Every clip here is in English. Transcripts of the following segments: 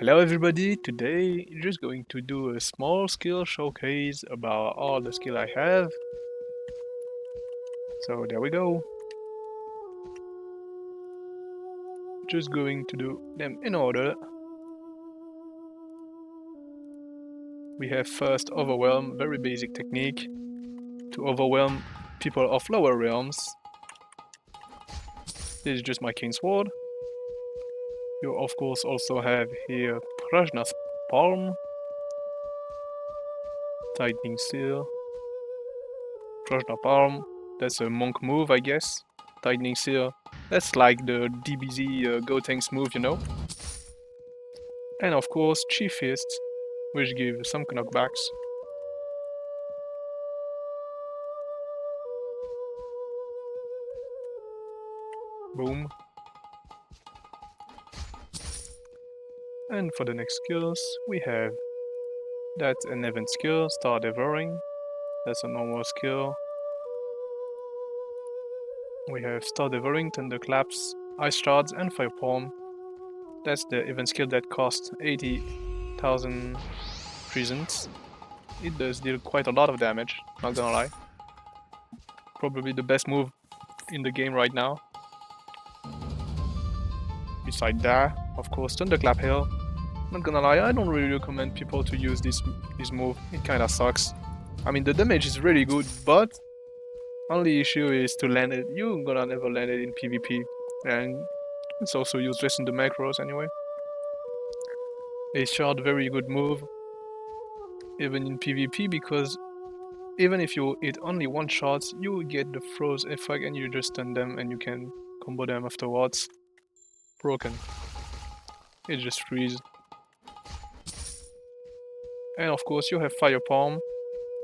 Hello everybody, today just going to do a small skill showcase about all the skill I have. So there we go. Just going to do them in order. We have first Overwhelm, very basic technique to overwhelm people of lower realms. This is just my King Sword. You of course also have here Prajna's Palm, Tightening Seal, Prajna Palm, that's a monk move I guess. Tightening Seal, that's like the DBZ Gotenks move, you know? And of course Chief Fist, which give some knockbacks. Boom. And for the next skills, we have that's an event skill, Star Devouring. That's a normal skill. We have Star Devouring, Thunderclaps, Ice Shards, and Fire Palm. That's the event skill that costs 80,000 prisons. It does deal quite a lot of damage, not gonna lie. Probably the best move in the game right now. Beside that, of course, Thunderclap Hail. Not gonna lie, I don't really recommend people to use this move. It kinda sucks. I mean, the damage is really good, but only issue is to land it. You're gonna never land it in PvP, and it's also useless in the macros anyway. A shard, very good move, even in PvP, because even if you hit only one shot, you get the froze effect and you just stun them and you can combo them afterwards. Broken. It just freeze. And of course you have Fire Palm.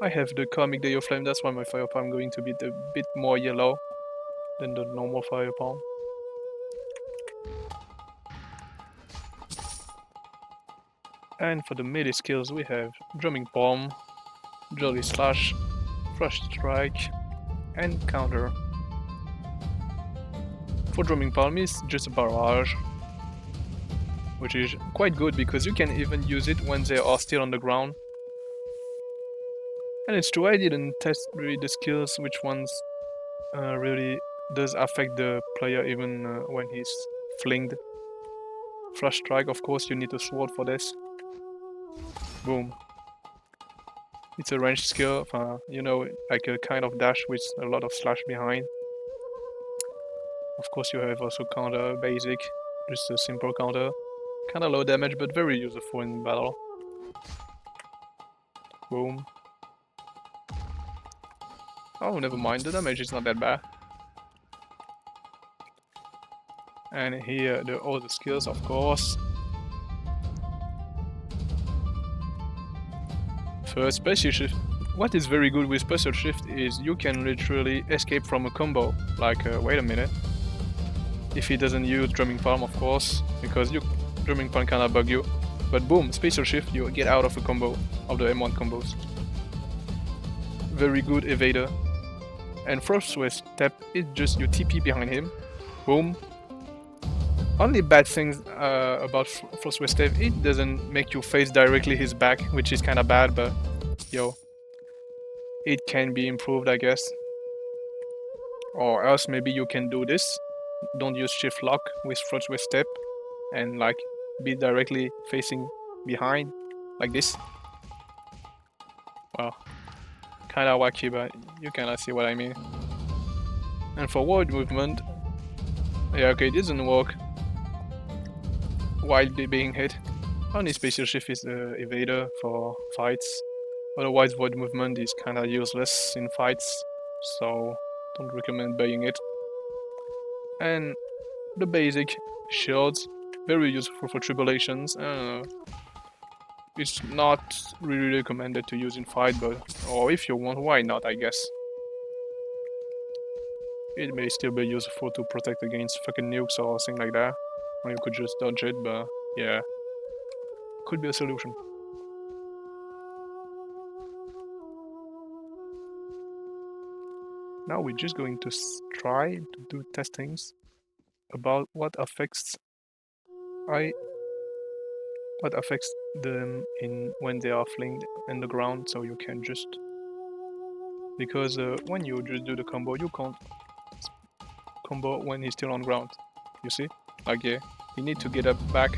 I have the Comic Day of Flame, that's why my Fire Palm going to be a bit more yellow than the normal Fire Palm. And for the melee skills we have Drumming Palm, Jolly Slash, Frost Strike, and Counter. For Drumming Palm is just a barrage, which is quite good because you can even use it when they are still on the ground. And it's true, I didn't test really the skills, which ones really does affect the player even when he's flinged. Frost Strike, of course, you need a sword for this. Boom. It's a ranged skill, you know, like a kind of dash with a lot of slash behind. Of course you have also counter, basic, just a simple counter. Kinda low damage but very useful in battle. Boom. Oh, never mind, the damage is not that bad. And here the other skills, of course. First, Special Shift. What is very good with Special Shift is you can literally escape from a combo. Like, wait a minute. If he doesn't use Drumming Palm, of course, because Drumming Palm kinda bug you. But boom, Special Shift, you get out of the combo, of the M1 combos. Very good evader. And Frost Wave Step is just you TP behind him. Boom. Only bad things about Frost Wave Step, it doesn't make you face directly his back, which is kinda bad, but yo. It can be improved, I guess. Or else maybe you can do this. Don't use shift lock with Frost Wave Step and like be directly facing behind like this. Well, kinda wacky, but you kinda see what I mean. And for ward movement, yeah, okay, it doesn't work while being hit. Only Special Shift is the evader for fights. Otherwise, void movement is kinda useless in fights, so don't recommend buying it. And the basic shields, very useful for tribulations. It's not really recommended to use in fight, but or if you want, why not? I guess it may still be useful to protect against fucking nukes or something like that, or you could just dodge it. But yeah, could be a solution. Now we're just going to try to do testings about what effects I what affects them in when they are flinged in the ground, so you can just because when you just do the combo, you can't combo when he's still on ground. You see? Like yeah, you need to get up back.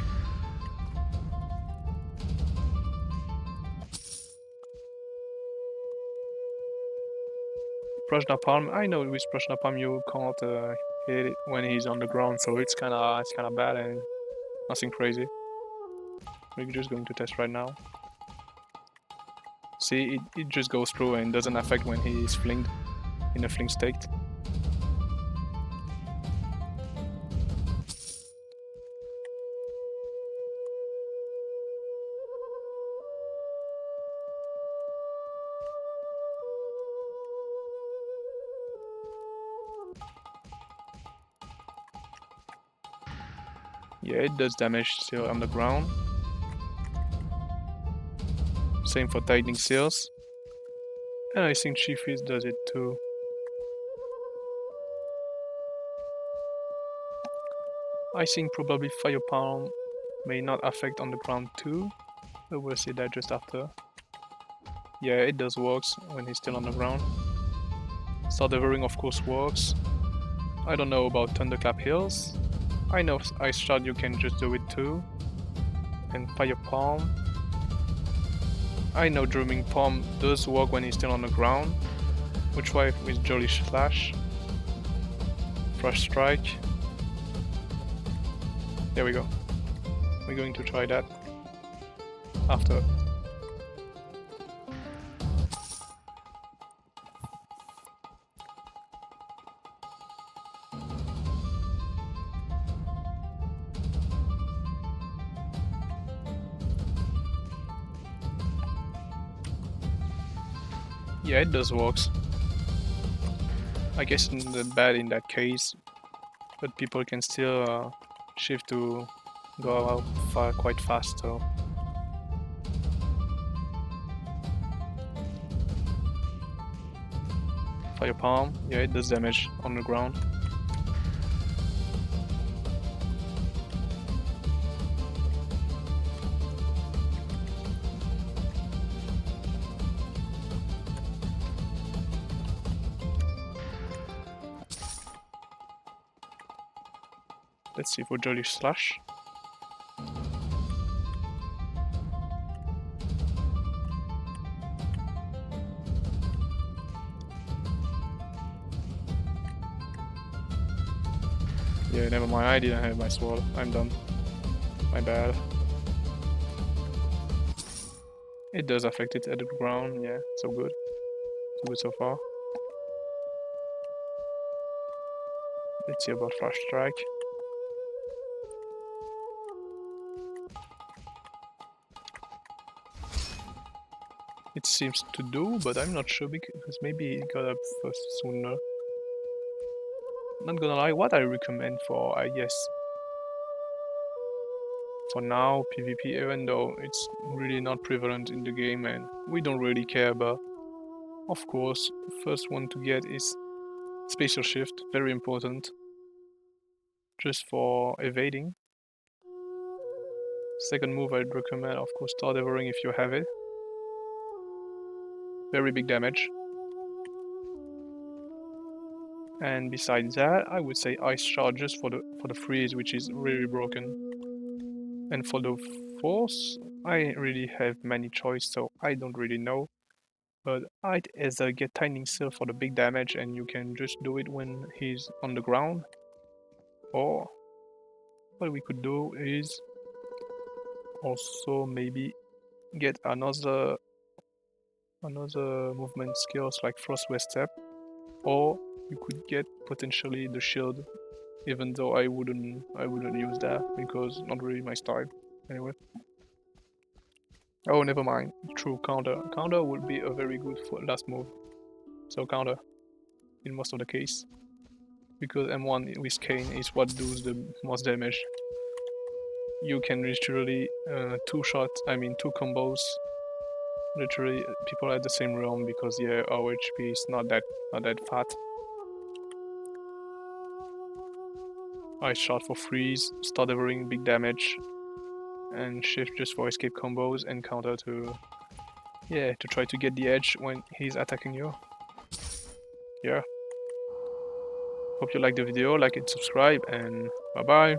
Prajna Palm, I know with Prajna Palm you can't hit it when he's on the ground, so it's kinda bad and nothing crazy. We're just going to test right now. See, it just goes through and doesn't affect when he is flinged in a fling state. Yeah, it does damage still on the ground. Same for tightening seals. And I think Chief Fist does it too. I think probably Fire Palm may not affect on the ground too, but we'll see that just after. Yeah, it does works when he's still on the ground. Star Devouring of course works. I don't know about Thunderclap Hills. I know Ice Shard you can just do it too. And Fire Palm. I know Drumming Palm does work when he's still on the ground. We'll try it with Jolly Slash. Frost Strike. There we go. We're going to try that after. Yeah, it does works. I guess not bad in that case, but people can still shift to go out quite fast. So Fire Palm, yeah, it does damage on the ground. Let's see for Jolly Slash. Yeah, never mind, I didn't have my sword. I'm done. My bad. It does affect it at the ground, yeah, so good. So good so far. Let's see about Flash Strike. It seems to do, but I'm not sure because maybe it got up first sooner. Not gonna lie, what I recommend for, I guess, for now, PvP, even though it's really not prevalent in the game and we don't really care, but of course, first one to get is Spatial Shift, very important, just for evading. Second move I'd recommend, of course, Star Devouring if you have it. Very big damage. And besides that, I would say Ice Shard just for the freeze, which is really broken. And for the force, I really have many choice, so I don't really know. But I'd either get Tightening Seal for the big damage and you can just do it when he's on the ground. Or what we could do is also maybe get another movement skills like Frostway Step. Or you could get potentially the shield, even though I wouldn't use that because not really my style. Anyway. Oh, never mind. True, counter. Counter would be a very good last move. So counter, in most of the case. Because M1 with Kane is what does the most damage. You can literally two combos. Literally, people at the same realm because yeah, our HP is not that fat. I shot for freeze, start delivering big damage. and shift just for escape combos and counter to, yeah, to try to get the edge when he's attacking you. Yeah. Hope you like the video, like and subscribe, and bye bye.